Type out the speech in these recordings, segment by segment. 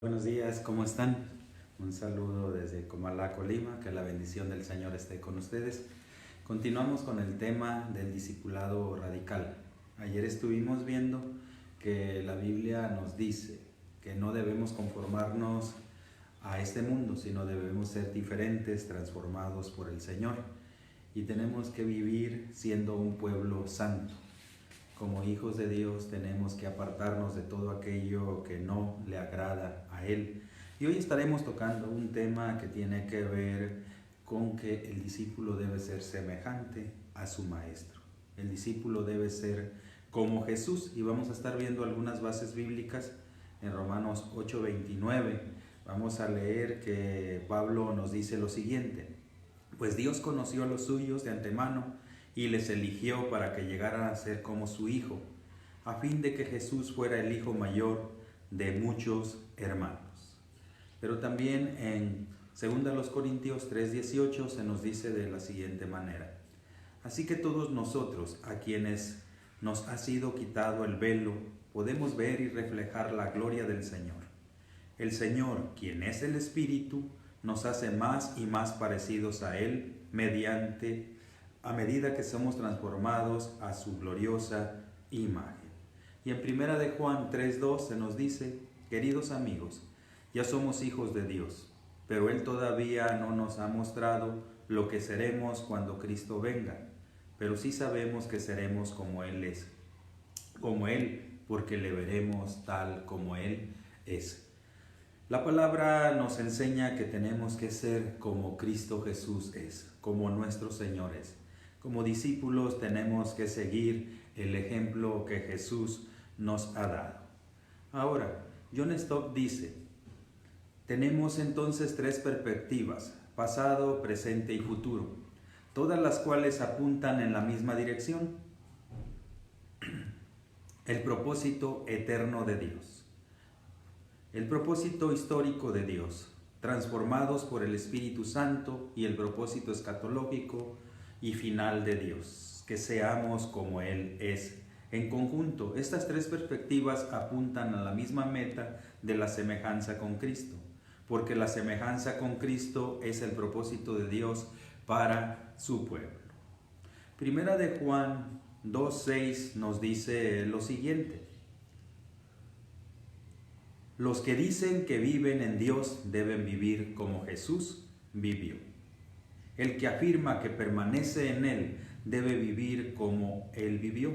Buenos días, ¿cómo están? Un saludo desde Comala, Colima, que la bendición del Señor esté con ustedes. Continuamos con el tema del discipulado radical. Ayer estuvimos viendo que la Biblia nos dice que no debemos conformarnos a este mundo, sino debemos ser diferentes, transformados por el Señor. Y tenemos que vivir siendo un pueblo santo. Como hijos de Dios tenemos que apartarnos de todo aquello que no le agrada a Él. Y hoy estaremos tocando un tema que tiene que ver con que el discípulo debe ser semejante a su maestro. El discípulo debe ser como Jesús, y vamos a estar viendo algunas bases bíblicas en Romanos 8:29. Vamos a leer que Pablo nos dice lo siguiente: pues Dios conoció a los suyos de antemano y les eligió para que llegaran a ser como su Hijo, a fin de que Jesús fuera el hijo mayor de muchos hermanos. Pero también en 2 Corintios 3:18 se nos dice de la siguiente manera: así que todos nosotros, a quienes nos ha sido quitado el velo, podemos ver y reflejar la gloria del Señor. El Señor, quien es el Espíritu, nos hace más y más parecidos a Él a medida que somos transformados a su gloriosa imagen. Y en 1 de Juan 3:2 se nos dice: queridos amigos, ya somos hijos de Dios, pero Él todavía no nos ha mostrado lo que seremos cuando Cristo venga, pero sí sabemos que seremos como Él es, como Él, porque le veremos tal como Él es. La palabra nos enseña que tenemos que ser como Cristo Jesús es, como nuestro Señor es. Como discípulos tenemos que seguir el ejemplo que Jesús nos ha dado. Ahora, John Stott dice: tenemos entonces tres perspectivas, pasado, presente y futuro, todas las cuales apuntan en la misma dirección: el propósito eterno de Dios, el propósito histórico de Dios, transformados por el Espíritu Santo, y el propósito escatológico y final de Dios, que seamos como Él es. En conjunto, estas tres perspectivas apuntan a la misma meta de la semejanza con Cristo, porque la semejanza con Cristo es el propósito de Dios para su pueblo. Primera de Juan 2:6 nos dice lo siguiente: los que dicen que viven en Dios deben vivir como Jesús vivió. El que afirma que permanece en Él debe vivir como Él vivió.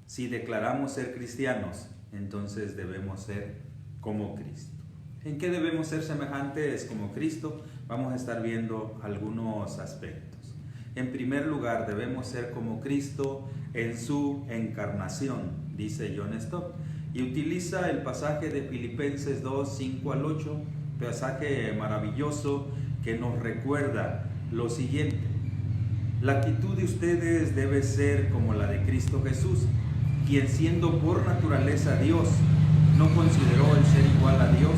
Si declaramos ser cristianos, entonces debemos ser como Cristo. ¿En qué debemos ser semejantes como Cristo? Vamos a estar viendo algunos aspectos. En primer lugar, debemos ser como Cristo en su encarnación, dice John Stott, y utiliza el pasaje de Filipenses 2:5-8, pasaje maravilloso que nos recuerda lo siguiente: la actitud de ustedes debe ser como la de Cristo Jesús, quien siendo por naturaleza Dios, no consideró el ser igual a Dios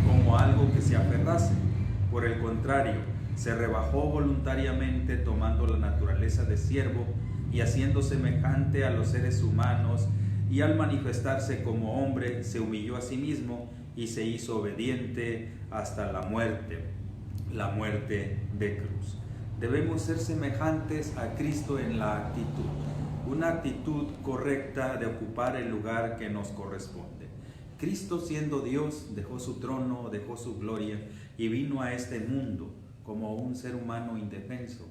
como algo que se aferrase. Por el contrario, se rebajó voluntariamente, tomando la naturaleza de siervo y haciendo semejante a los seres humanos, y al manifestarse como hombre, se humilló a sí mismo y se hizo obediente hasta la muerte de cruz. Debemos ser semejantes a Cristo en la actitud, una actitud correcta de ocupar el lugar que nos corresponde. Cristo, siendo Dios, dejó su trono, dejó su gloria y vino a este mundo como un ser humano indefenso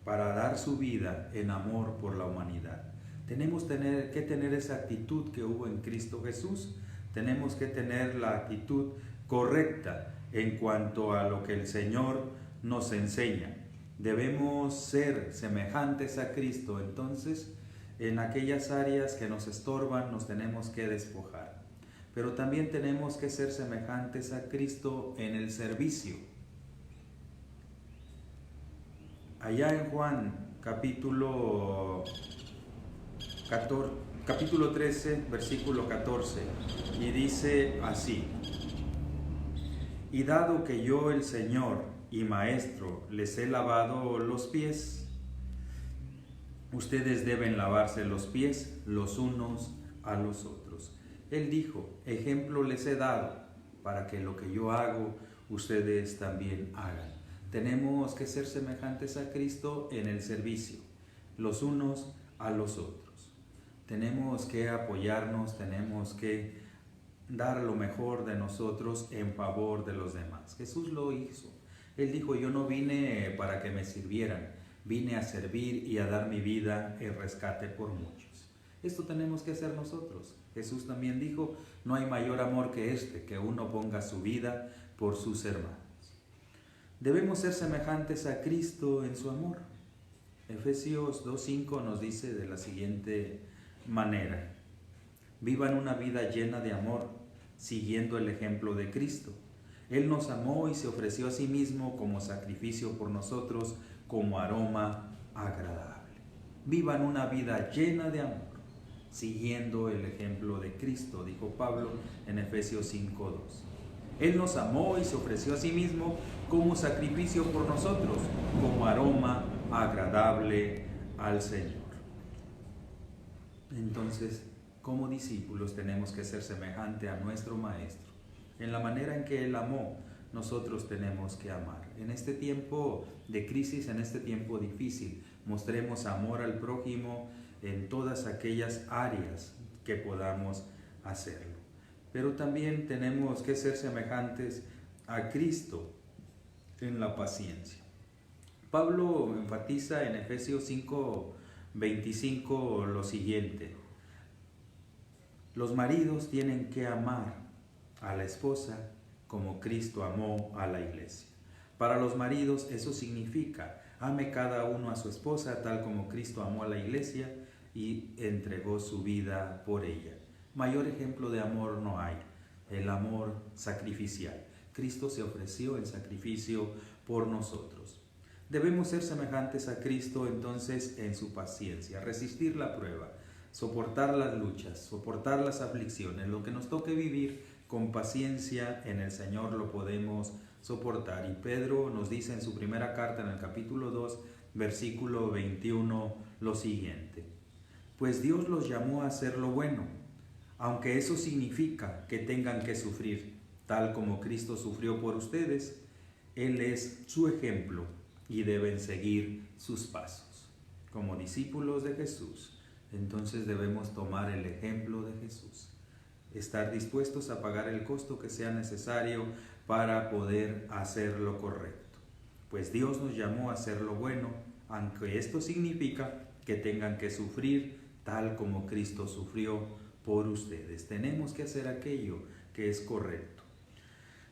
para dar su vida en amor por la humanidad. Tenemos que tener esa actitud que hubo en Cristo Jesús. Tenemos que tener la actitud correcta en cuanto a lo que el Señor nos enseña. Debemos ser semejantes a Cristo. Entonces, en aquellas áreas que nos estorban, nos tenemos que despojar. Pero también tenemos que ser semejantes a Cristo en el servicio. Allá en Juan, capítulo 13, versículo 14, y dice así: y dado que yo, el Señor y Maestro, les he lavado los pies, ustedes deben lavarse los pies los unos a los otros. Él dijo: ejemplo les he dado, para que lo que yo hago, ustedes también hagan. Tenemos que ser semejantes a Cristo en el servicio, los unos a los otros. Tenemos que apoyarnos, tenemos que dar lo mejor de nosotros en favor de los demás. Jesús lo hizo. Él dijo: yo no vine para que me sirvieran, vine a servir y a dar mi vida en rescate por muchos. Esto tenemos que hacer nosotros. Jesús también dijo: no hay mayor amor que este, que uno ponga su vida por sus hermanos. Debemos ser semejantes a Cristo en su amor. Efesios 2:5 nos dice de la siguiente manera: vivan una vida llena de amor, siguiendo el ejemplo de Cristo. Él nos amó y se ofreció a sí mismo como sacrificio por nosotros, como aroma agradable. Vivan una vida llena de amor, siguiendo el ejemplo de Cristo, dijo Pablo en Efesios 5:2. Él nos amó y se ofreció a sí mismo como sacrificio por nosotros, como aroma agradable al Señor. Entonces, como discípulos tenemos que ser semejante a nuestro Maestro. En la manera en que Él amó, nosotros tenemos que amar. En este tiempo de crisis, en este tiempo difícil, mostremos amor al prójimo en todas aquellas áreas que podamos hacerlo. Pero también tenemos que ser semejantes a Cristo en la paciencia. Pablo enfatiza en Efesios 5:25 lo siguiente: los maridos tienen que amar a la esposa como Cristo amó a la iglesia. Para los maridos eso significa: ame cada uno a su esposa tal como Cristo amó a la iglesia y entregó su vida por ella. Mayor ejemplo de amor no hay, el amor sacrificial. Cristo se ofreció en sacrificio por nosotros. Debemos ser semejantes a Cristo entonces en su paciencia, resistir la prueba, soportar las luchas, soportar las aflicciones, lo que nos toque vivir con paciencia en el Señor lo podemos soportar. Y Pedro nos dice en su primera carta, en el capítulo 2, versículo 21, lo siguiente: pues Dios los llamó a hacer lo bueno, aunque eso significa que tengan que sufrir, tal como Cristo sufrió por ustedes. Él es su ejemplo y deben seguir sus pasos. Como discípulos de Jesús, entonces debemos tomar el ejemplo de Jesús, estar dispuestos a pagar el costo que sea necesario para poder hacer lo correcto. Pues Dios nos llamó a hacer lo bueno, aunque esto significa que tengan que sufrir, tal como Cristo sufrió por ustedes. Tenemos que hacer aquello que es correcto.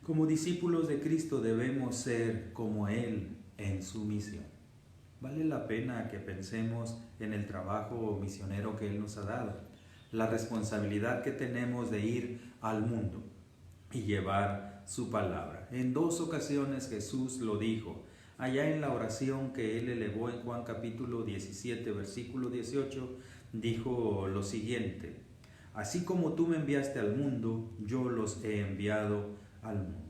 Como discípulos de Cristo debemos ser como Él en su misión. Vale la pena que pensemos en el trabajo misionero que Él nos ha dado, la responsabilidad que tenemos de ir al mundo y llevar su palabra. En 2 ocasiones Jesús lo dijo. Allá en la oración que Él elevó en Juan capítulo 17, versículo 18, dijo lo siguiente: así como tú me enviaste al mundo, yo los he enviado al mundo.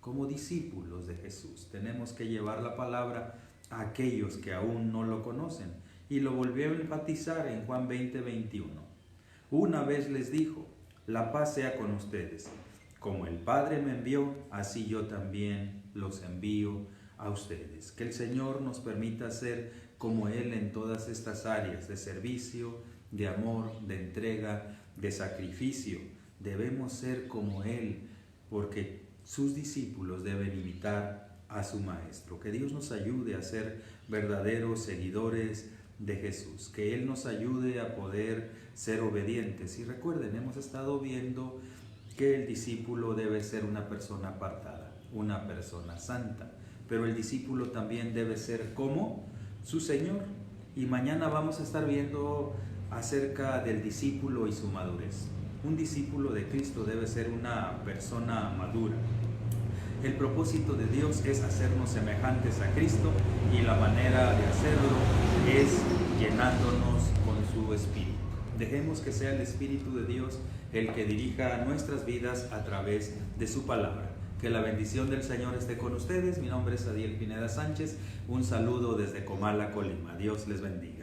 Como discípulos de Jesús tenemos que llevar la palabra a aquellos que aún no lo conocen. Y lo volvió a enfatizar en Juan 20:21. Una vez les dijo: la paz sea con ustedes. Como el Padre me envió, así yo también los envío a ustedes. Que el Señor nos permita ser como Él en todas estas áreas de servicio, de amor, de entrega, de sacrificio. Debemos ser como Él, porque sus discípulos deben imitar a su Maestro. Que Dios nos ayude a ser verdaderos seguidores de Jesús, que Él nos ayude a poder ser obedientes. Y recuerden, hemos estado viendo que el discípulo debe ser una persona apartada, una persona santa, pero el discípulo también debe ser como su Señor. Y mañana vamos a estar viendo acerca del discípulo y su madurez. Un discípulo de Cristo debe ser una persona madura. El propósito de Dios es hacernos semejantes a Cristo y la manera de hacerlo es llenándonos con su Espíritu. Dejemos que sea el Espíritu de Dios el que dirija nuestras vidas a través de su palabra. Que la bendición del Señor esté con ustedes. Mi nombre es Adiel Pineda Sánchez. Un saludo desde Comala, Colima. Dios les bendiga.